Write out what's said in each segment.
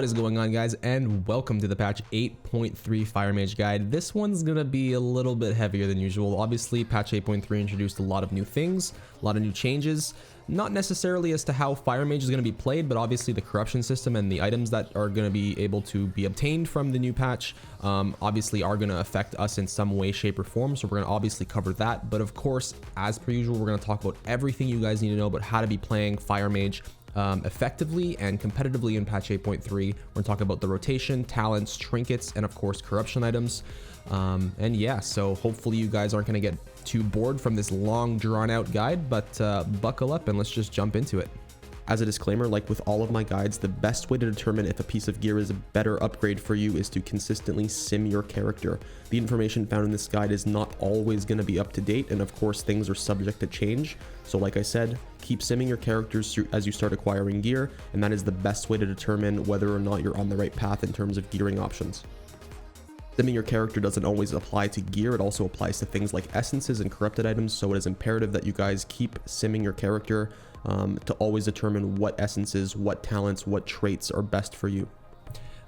What is going on, guys, and welcome to the patch 8.3 Fire Mage guide. This one's gonna be a little bit heavier than usual. Obviously, patch 8.3 introduced a lot of new things, a lot of new changes. Not necessarily as to how Fire Mage is going to be played, but obviously the corruption system and the items that are going to be able to be obtained from the new patch obviously are going to affect us in some way, shape, or form. So we're going to obviously cover that. But of course, as per usual, we're going to talk about everything you guys need to know about how to be playing Fire Mage effectively and competitively in patch 8.3. We're going to talk about the rotation, talents, trinkets, and of course corruption items. And yeah, so hopefully you guys aren't going to get too bored from this long drawn out guide, but buckle up and let's just jump into it. As a disclaimer, like with all of my guides, the best way to determine if a piece of gear is a better upgrade for you is to consistently sim your character. The information found in this guide is not always going to be up to date, and of course things are subject to change. So like I said, keep simming your characters as you start acquiring gear, and that is the best way to determine whether or not you're on the right path in terms of gearing options. Simming your character doesn't always apply to gear, it also applies to things like essences and corrupted items, so it is imperative that you guys keep simming your character to always determine what essences, what talents, what traits are best for you.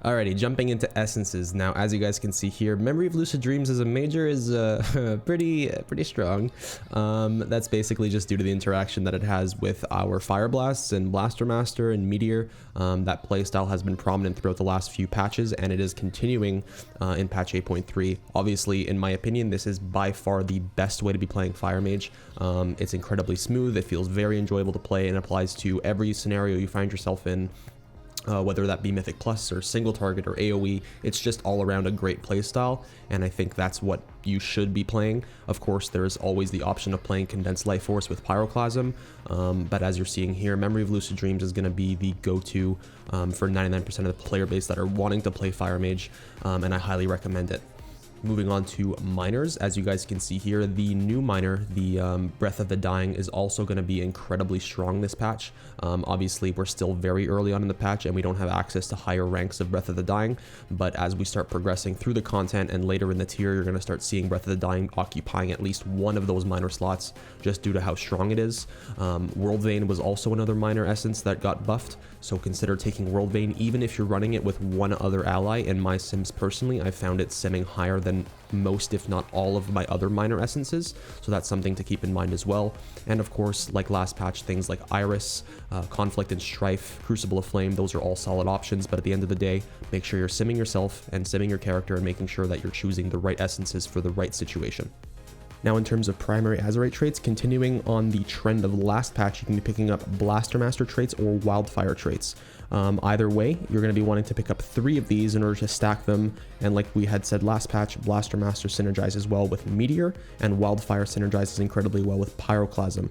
Alrighty, jumping into essences. Now, as you guys can see here, Memory of Lucid Dreams as a major is pretty strong. That's basically just due to the interaction that it has with our Fire Blasts and Blaster Master and Meteor. That playstyle has been prominent throughout the last few patches, and it is continuing in patch 8.3. Obviously, in my opinion, this is by far the best way to be playing Fire Mage. It's incredibly smooth, it feels very enjoyable to play, and applies to every scenario you find yourself in. Whether that be Mythic Plus or single target or AoE, it's just all around a great playstyle, and I think that's what you should be playing. Of course, there is always the option of playing Condensed Life Force with Pyroclasm, but as you're seeing here, Memory of Lucid Dreams is going to be the go-to for 99% of the player base that are wanting to play Fire Mage, and I highly recommend it. Moving on to minors, as you guys can see here, the new minor, the Breath of the Dying, is also going to be incredibly strong this patch. Obviously, we're still very early on in the patch and we don't have access to higher ranks of Breath of the Dying, but as we start progressing through the content and later in the tier, you're going to start seeing Breath of the Dying occupying at least one of those minor slots just due to how strong it is. World Vein was also another minor essence that got buffed, so consider taking World Vein even if you're running it with one other ally. In my sims personally, I found it simming higher than most, if not all, of my other minor essences, so that's something to keep in mind as well. And of course, like last patch, things like Iris, Conflict and Strife, Crucible of Flame, those are all solid options, but at the end of the day, make sure you're simming yourself and simming your character and making sure that you're choosing the right essences for the right situation. Now, in terms of primary Azerite traits, continuing on the trend of last patch, you can be picking up Blaster Master traits or Wildfire traits. Either way, you're going to be wanting to pick up 3 of these in order to stack them, and like we had said last patch, Blaster Master synergizes well with Meteor, and Wildfire synergizes incredibly well with Pyroclasm.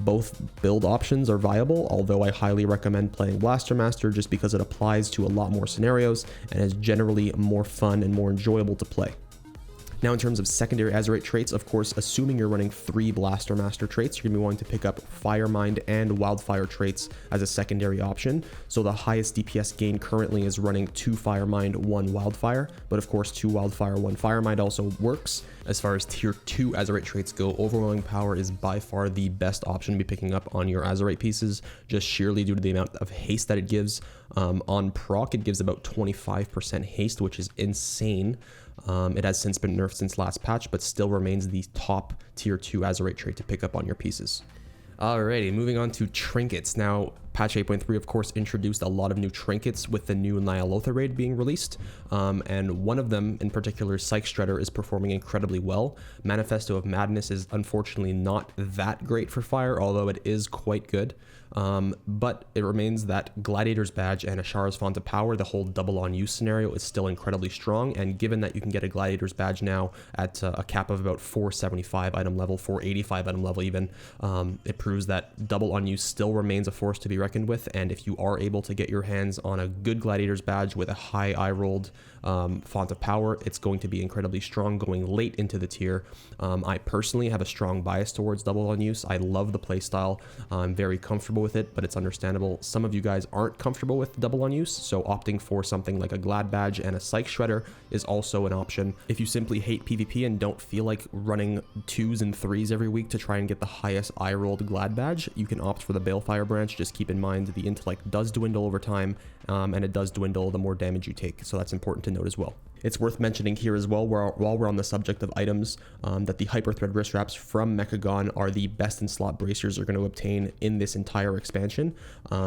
Both build options are viable, although I highly recommend playing Blaster Master just because it applies to a lot more scenarios and is generally more fun and more enjoyable to play. Now, in terms of secondary Azerite traits, of course, assuming you're running 3 Blaster Master traits, you're going to be wanting to pick up Fire Mind and Wildfire traits as a secondary option. So the highest DPS gain currently is running 2 Fire Mind, 1 Wildfire, but of course 2 Wildfire, 1 Fire Mind also works. As far as tier 2 Azerite traits go, Overwhelming Power is by far the best option to be picking up on your Azerite pieces, just sheerly due to the amount of haste that it gives. On proc, it gives about 25% haste, which is insane. It has since been nerfed since last patch, but still remains the top tier 2 Azerite trait to pick up on your pieces. Alrighty, moving on to trinkets. Now, patch 8.3 of course introduced a lot of new trinkets with the new Nyalotha raid being released, and one of them in particular, Psych Shredder, is performing incredibly well. Manifesto of Madness is unfortunately not that great for fire, although it is quite good. But it remains that Gladiator's Badge and Ashara's Font of Power, the whole double on use scenario, is still incredibly strong, and given that you can get a Gladiator's Badge now at a cap of about 475 item level, 485 item level even, it proves that double on use still remains a force to be reckoned with, and if you are able to get your hands on a good Gladiator's Badge with a high eye rolled Font of Power, it's going to be incredibly strong going late into the tier. I personally have a strong bias towards double on use. I love the playstyle. I'm very comfortable with it, but it's understandable some of you guys aren't comfortable with double on use, so opting for something like a Glad Badge and a Psych Shredder is also an option. If you simply hate PvP and don't feel like running 2s and 3s every week to try and get the highest eye rolled Glad Badge, you can opt for the Balefire branch. Just keep in mind the intellect does dwindle over time, and it does dwindle the more damage you take, so that's important to note as well. It's worth mentioning here as well, while we're on the subject of items, that the Hyperthread wrist wraps from Mechagon are the best in slot bracers you're going to obtain in this entire expansion.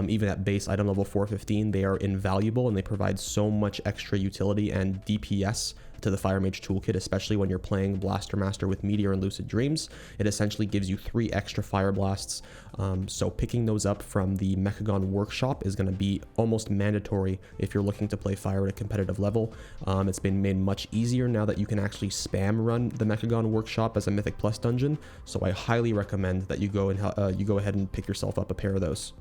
Even at base item level 415, they are invaluable and they provide so much extra utility and DPS to the Fire Mage toolkit, especially when you're playing Blaster Master with Meteor and Lucid Dreams. It essentially gives you 3 extra Fire Blasts, so picking those up from the Mechagon Workshop is going to be almost mandatory if you're looking to play Fire at a competitive level. It's been made much easier now that you can actually spam run the Mechagon Workshop as a Mythic Plus dungeon, so I highly recommend that you go ahead and pick yourself up a pair of those.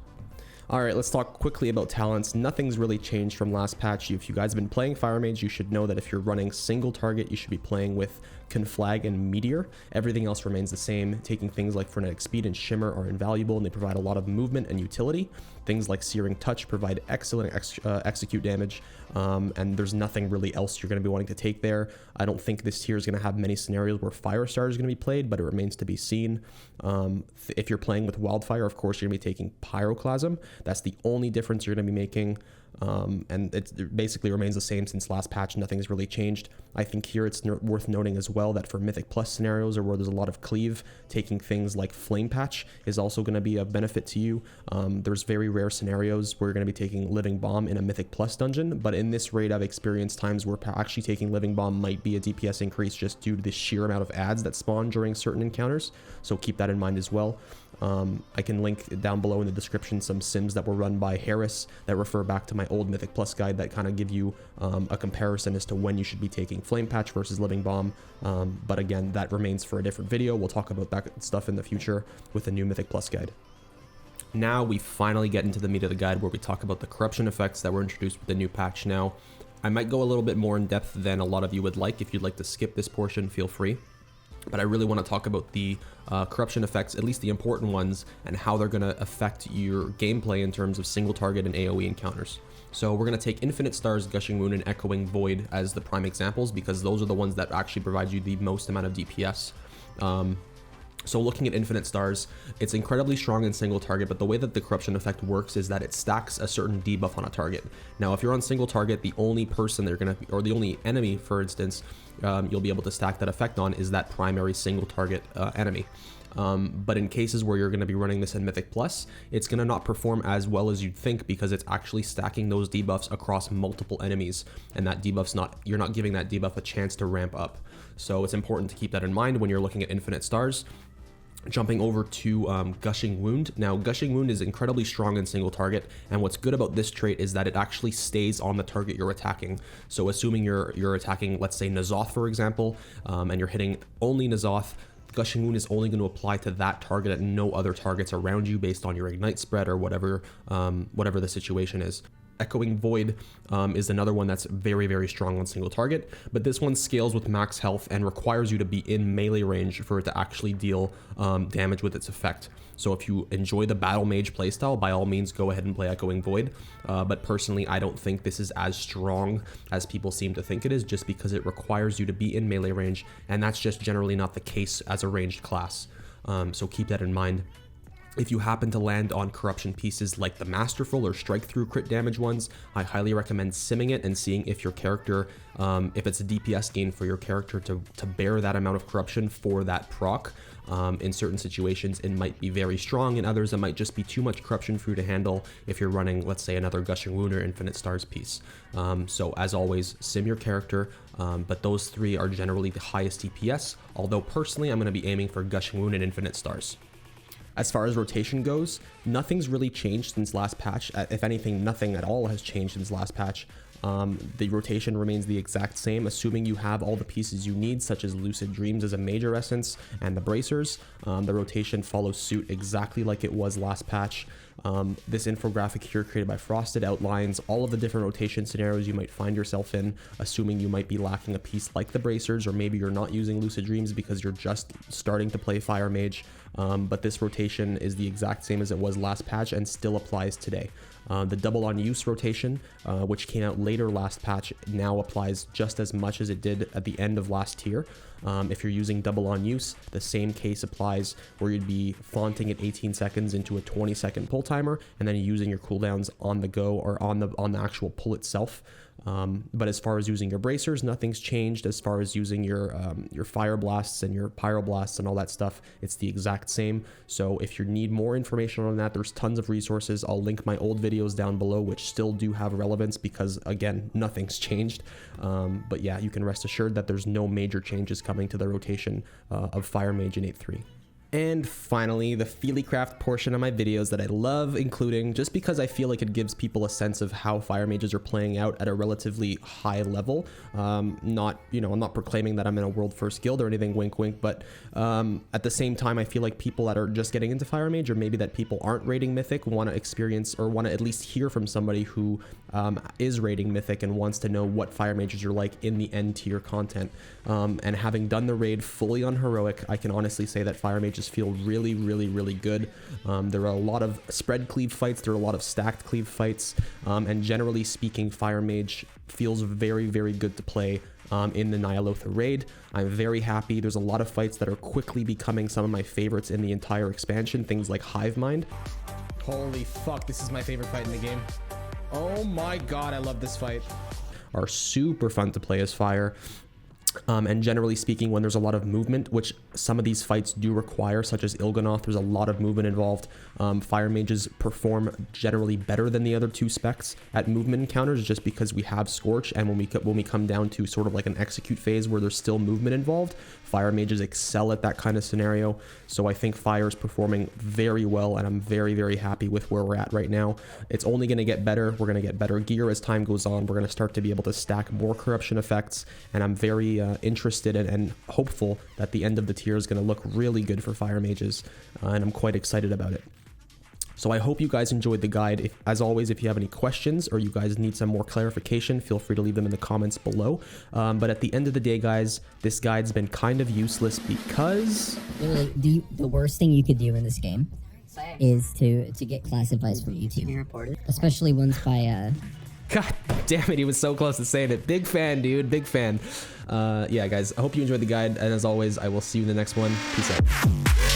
Alright, let's talk quickly about talents. Nothing's really changed from last patch. If you guys have been playing Fire Mage, you should know that if you're running single target, you should be playing with Conflag and Meteor. Everything else remains the same. Taking things like Frenetic Speed and Shimmer are invaluable, and they provide a lot of movement and utility. Things like Searing Touch provide excellent execute damage, and there's nothing really else you're going to be wanting to take there. I don't think this tier is going to have many scenarios where Firestar is going to be played, but it remains to be seen. If you're playing with Wildfire, of course, you're going to be taking Pyroclasm. That's the only difference you're going to be making. And it basically remains the same since last patch. Nothing's really changed. I think here it's worth noting as well that for Mythic Plus scenarios or where there's a lot of cleave, taking things like Flame Patch is also going to be a benefit to you. There's very rare scenarios where you're going to be taking Living Bomb in a Mythic Plus dungeon, but in this raid I've experienced times where actually taking Living Bomb might be a DPS increase just due to the sheer amount of adds that spawn during certain encounters, so keep that in mind as well. I can link down below in the description some sims that were run by Harris that refer back to my old Mythic Plus guide that kind of give you a comparison as to when you should be taking Flame Patch versus Living Bomb. But again, that remains for a different video. We'll talk about that stuff in the future with the new Mythic Plus guide. Now we finally get into the meat of the guide where we talk about the corruption effects that were introduced with the new patch. Now, I might go a little bit more in depth than a lot of you would like. If you'd like to skip this portion, feel free. But I really want to talk about the corruption effects, at least the important ones, and how they're going to affect your gameplay in terms of single target and AoE encounters. So we're going to take Infinite Stars, Gushing Wound, and Echoing Void as the prime examples because those are the ones that actually provide you the most amount of DPS. So looking at Infinite Stars, it's incredibly strong in single target, but the way that the corruption effect works is that it stacks a certain debuff on a target. Now, if you're on single target, the only person they're gonna, or the only enemy, for instance, you'll be able to stack that effect on is that primary single target enemy. But in cases where you're going to be running this in Mythic Plus, it's going to not perform as well as you'd think because it's actually stacking those debuffs across multiple enemies, and that debuff's you're not giving that debuff a chance to ramp up. So it's important to keep that in mind when you're looking at Infinite Stars. Jumping over to Gushing Wound. Now, Gushing Wound is incredibly strong in single target, and what's good about this trait is that it actually stays on the target you're attacking. So assuming you're attacking, let's say, N'Zoth, for example, and you're hitting only N'Zoth, Gushing Wound is only going to apply to that target and no other targets around you based on your Ignite spread or whatever the situation is. Echoing Void is another one that's very, very strong on single target, but this one scales with max health and requires you to be in melee range for it to actually deal damage with its effect. So if you enjoy the Battle Mage playstyle, by all means go ahead and play Echoing Void, but personally I don't think this is as strong as people seem to think it is, just because it requires you to be in melee range, and that's just generally not the case as a ranged class. So keep that in mind. If you happen to land on corruption pieces like the Masterful or Strike Through crit damage ones, I highly recommend simming it and seeing if your character, if it's a DPS gain for your character to bear that amount of corruption for that proc. In certain situations, it might be very strong. In others, it might just be too much corruption for you to handle if you're running, let's say, another Gushing Wound or Infinite Stars piece. So as always, sim your character, but those three are generally the highest DPS, although personally, I'm going to be aiming for Gushing Wound and Infinite Stars. As far as rotation goes, nothing's really changed since last patch. If anything, nothing at all has changed since last patch. The rotation remains the exact same, assuming you have all the pieces you need, such as Lucid Dreams as a major essence and the bracers. The rotation follows suit exactly like it was last patch. This infographic here created by Frosted outlines all of the different rotation scenarios you might find yourself in, assuming you might be lacking a piece like the bracers, or maybe you're not using Lucid Dreams because you're just starting to play Fire Mage. But this rotation is the exact same as it was last patch and still applies today. The double on use rotation, which came out later last patch, now applies just as much as it did at the end of last tier. If you're using double on use, the same case applies, where you'd be fonting at 18 seconds into a 20-second pull timer, and then using your cooldowns on the go or on the actual pull itself. But as far as using your bracers, nothing's changed. As far as using your fire blasts and your pyroblasts and all that stuff, it's the exact same. So if you need more information on that, there's tons of resources. I'll link my old videos down below, which still do have relevance because, again, nothing's changed. But yeah, you can rest assured that there's no major changes coming to the rotation of Fire Mage in 8.3. And finally, the Feelycraft portion of my videos that I love including, just because I feel like it gives people a sense of how Fire Mages are playing out at a relatively high level. I'm not proclaiming that I'm in a world first guild or anything, wink wink, but at the same time, I feel like people that are just getting into Fire Mage, or maybe that people aren't raiding Mythic, want to experience or want to at least hear from somebody who is raiding Mythic and wants to know what Fire Mages are like in the end tier content. And having done the raid fully on Heroic, I can honestly say that Fire Mages feel really, really, really good. There are a lot of spread cleave fights, there are a lot of stacked cleave fights, and generally speaking, Fire Mage feels very, very good to play in the Nyalotha raid. I'm very happy. There's a lot of fights that are quickly becoming some of my favorites in the entire expansion, things like Hive Mind. Holy fuck, this is my favorite fight in the game. Oh my god, I love this fight. Are super fun to play as Fire. And generally speaking, when there's a lot of movement, which some of these fights do require, such as Il'gynoth, there's a lot of movement involved. Fire Mages perform generally better than the other two specs at movement encounters, just because we have Scorch, and when we come down to sort of like an execute phase where there's still movement involved, Fire Mages excel at that kind of scenario. So I think Fire is performing very well, and I'm very, very happy with where we're at right now. It's only going to get better. We're going to get better gear as time goes on. We're going to start to be able to stack more corruption effects, and I'm very interested and hopeful that the end of the tier is going to look really good for Fire Mages, and I'm quite excited about it. So I hope you guys enjoyed the guide. As always, if you have any questions or you guys need some more clarification, feel free to leave them in the comments below. But at the end of the day, guys, this guide's been kind of useless because... Literally, the worst thing you could do in this game is to get classifieds from YouTube. Especially ones by... God damn it, he was so close to saying it. Big fan, dude, big fan. Yeah, guys, I hope you enjoyed the guide. And as always, I will see you in the next one. Peace out.